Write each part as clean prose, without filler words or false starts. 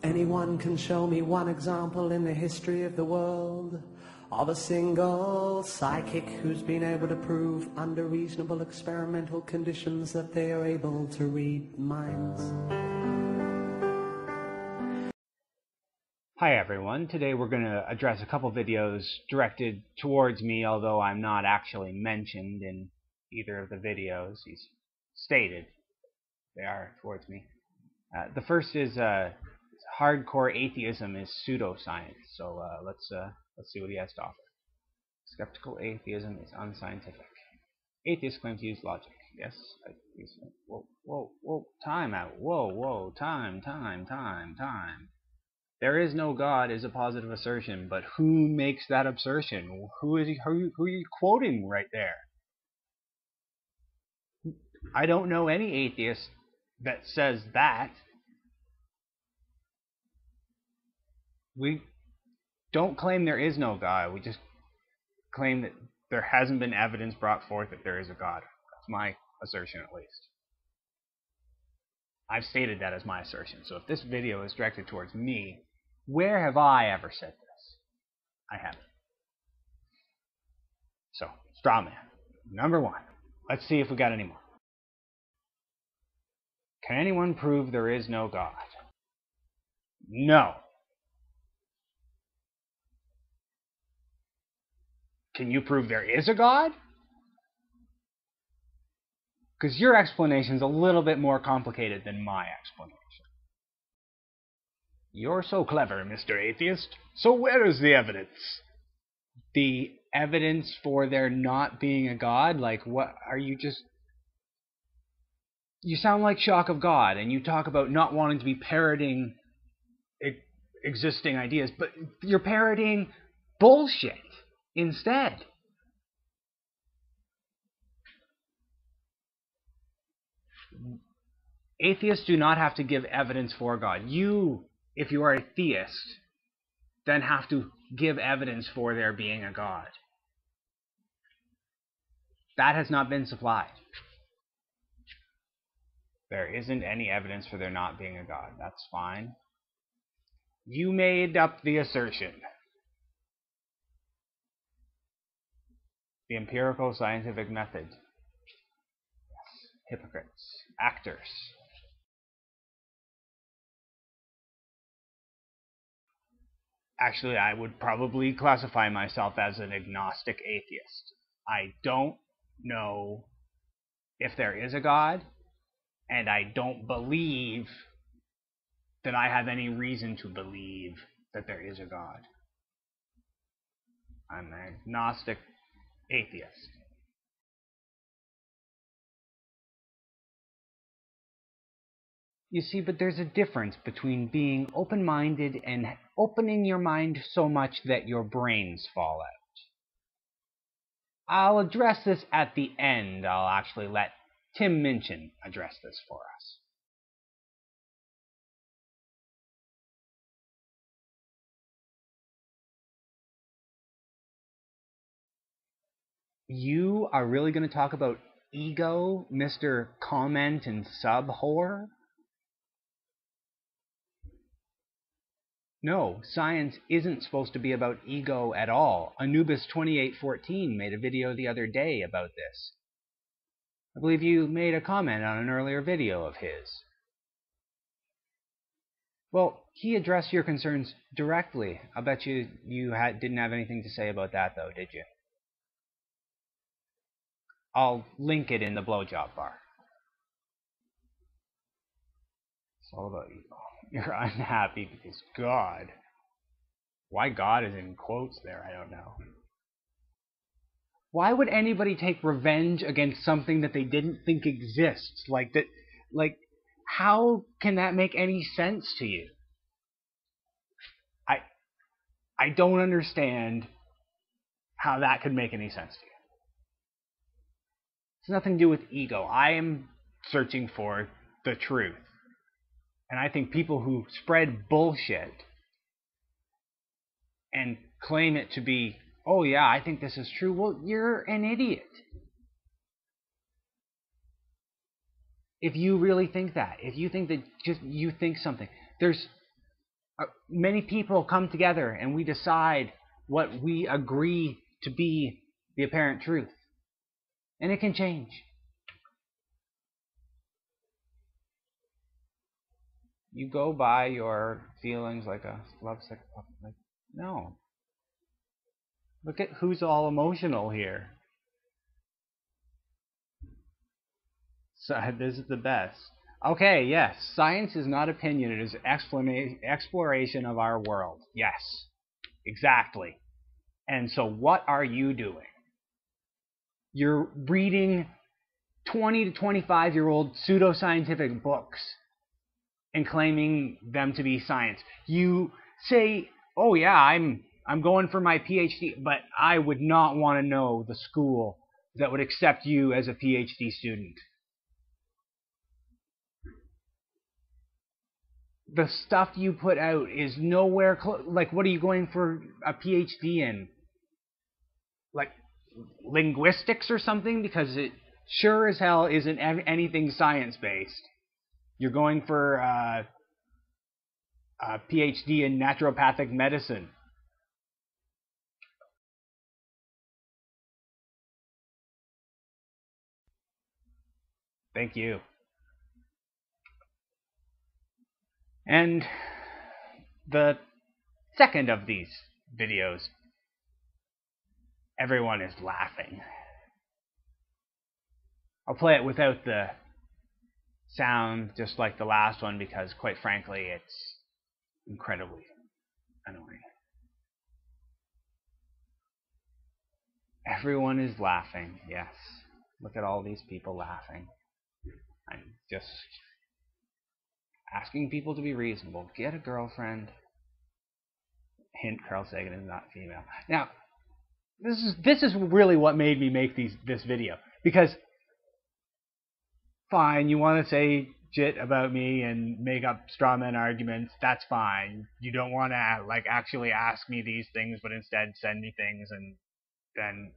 Anyone can show me one example in the history of the world of a single psychic who's been able to prove under reasonable experimental conditions that they are able to read minds. Hi everyone, today we're going to address a couple videos directed towards me, although I'm not actually mentioned in either of the videos. He's stated they are towards me. The first is hardcore atheism is pseudoscience, so let's see what he has to offer. Skeptical atheism is unscientific. Atheists claim to use logic. Yes, whoa, time out. Whoa, time. There is no God is a positive assertion, but who makes that assertion? Who are you quoting right there? I don't know any atheist that says that. We don't claim there is no God. We just claim that there hasn't been evidence brought forth that there is a God. That's my assertion, at least. I've stated that as my assertion. So if this video is directed towards me, where have I ever said this? I haven't. So, straw man. Number one. Let's see if we got any more. Can anyone prove there is no God? No. Can you prove there is a God? Because your explanation is a little bit more complicated than my explanation. You're so clever, Mr. Atheist. So where is the evidence? The evidence for there not being a God? Like, what are you just... You sound like Shock of God, and you talk about not wanting to be parroting existing ideas, but you're parroting bullshit instead. Atheists do not have to give evidence for God. You, if you are a theist, then have to give evidence for there being a God. That has not been supplied. There isn't any evidence for there not being a God. That's fine. You made up the assertion. The empirical scientific method. Yes. Hypocrites. Actors. Actually, I would probably classify myself as an agnostic atheist. I don't know if there is a God, and I don't believe that I have any reason to believe that there is a God. I'm an agnostic atheist. You see, but there's a difference between being open-minded and opening your mind so much that your brains fall out. I'll address this at the end. I'll actually let Tim Minchin address this for us. You are really going to talk about ego, Mr. Comment and Sub-Whore? No, science isn't supposed to be about ego at all. Anubis2814 made a video the other day about this. I believe you made a comment on an earlier video of his. Well, he addressed your concerns directly. I bet you didn't have anything to say about that, though, did you? I'll link it in the blowjob bar. It's all about ego. You're unhappy because God. Why God is in quotes there, I don't know. Why would anybody take revenge against something that they didn't think exists? Like, how can that make any sense to you? I don't understand how that could make any sense to you. It's nothing to do with ego. I am searching for the truth. And I think people who spread bullshit and claim it to be, oh yeah, I think this is true, well, you're an idiot. If you really think that, if you think that just you think something, there's many people come together and we decide what we agree to be the apparent truth. And it can change. You go by your feelings like a lovesick puppy. Like, no. Look at who's all emotional here. So this is the best. Okay, yes, science is not opinion, it is exploration of our world. Yes, exactly. And so what are you doing? You're reading 20 to 25-year-old pseudoscientific books and claiming them to be science. You say, oh yeah, I'm going for my PhD, but I would not want to know the school that would accept you as a PhD student. The stuff you put out is nowhere close. Like, what are you going for a PhD in? Like, linguistics or something? Because it sure as hell isn't anything science-based. You're going for a PhD in naturopathic medicine. Thank you. And the second of these videos, everyone is laughing. I'll play it without the sound, just like the last one, because quite frankly, it's incredibly annoying. Everyone is laughing, yes. Look at all these people laughing. I'm just asking people to be reasonable. Get a girlfriend. Hint, Carl Sagan is not female. Now, this is really what made me make this video. Because, fine, you want to say shit about me and make up straw man arguments, that's fine. You don't want to like actually ask me these things, but instead send me things and then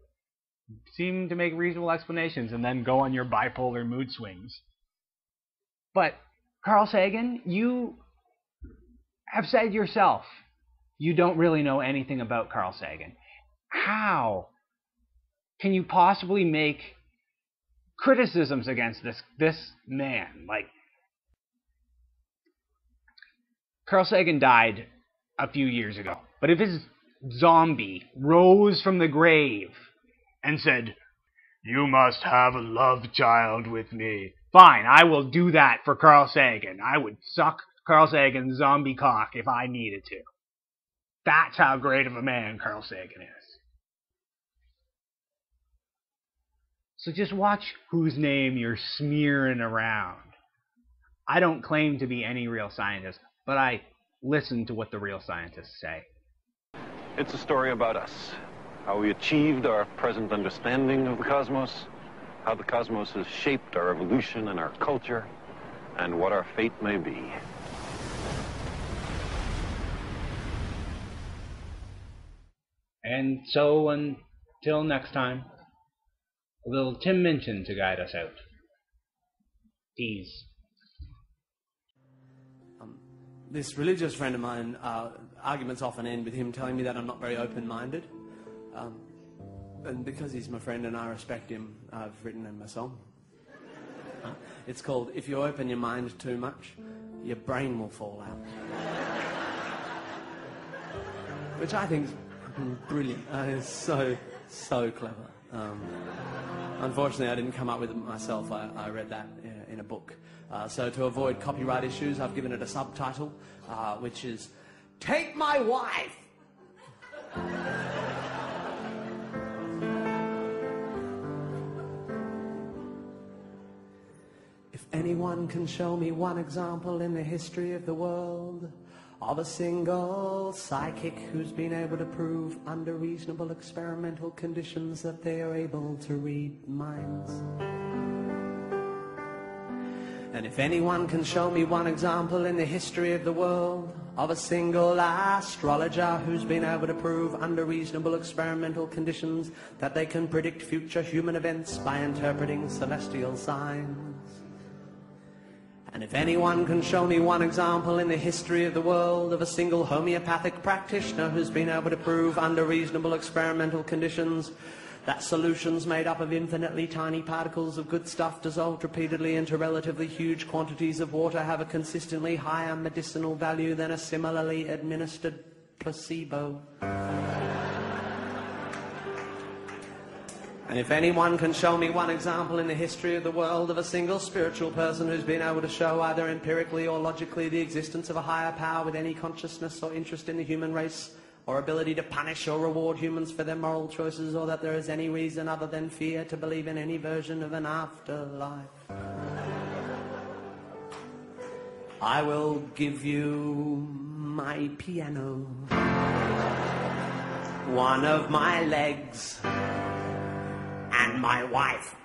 seem to make reasonable explanations and then go on your bipolar mood swings. But Carl Sagan, you have said yourself you don't really know anything about Carl Sagan. How can you possibly make criticisms against this man? Like, Carl Sagan died a few years ago, but if his zombie rose from the grave and said, "You must have a love child with me," fine, I will do that for Carl Sagan. I would suck Carl Sagan's zombie cock if I needed to. That's how great of a man Carl Sagan is. So just watch whose name you're smearing around. I don't claim to be any real scientist, but I listen to what the real scientists say. It's a story about us, how we achieved our present understanding of the cosmos, how the cosmos has shaped our evolution and our culture, and what our fate may be. And so, until next time, a little Tim Minchin to guide us out. Peace. This religious friend of mine, arguments often end with him telling me that I'm not very open-minded. And because he's my friend and I respect him, I've written him a song. It's called, "If You Open Your Mind Too Much, Your Brain Will Fall Out." Which I think is brilliant. It's so clever. Unfortunately, I didn't come up with it myself. I read that in a book. So to avoid copyright issues, I've given it a subtitle, which is, "Take My Wife!" If anyone can show me one example in the history of the world of a single psychic who's been able to prove under reasonable experimental conditions that they are able to read minds. And if anyone can show me one example in the history of the world of a single astrologer who's been able to prove under reasonable experimental conditions that they can predict future human events by interpreting celestial signs. And if anyone can show me one example in the history of the world of a single homeopathic practitioner who's been able to prove under reasonable experimental conditions that solutions made up of infinitely tiny particles of good stuff dissolved repeatedly into relatively huge quantities of water have a consistently higher medicinal value than a similarly administered placebo. And if anyone can show me one example in the history of the world of a single spiritual person who's been able to show either empirically or logically the existence of a higher power with any consciousness or interest in the human race, or ability to punish or reward humans for their moral choices, or that there is any reason other than fear to believe in any version of an afterlife, I will give you my piano, one of my legs, and my wife.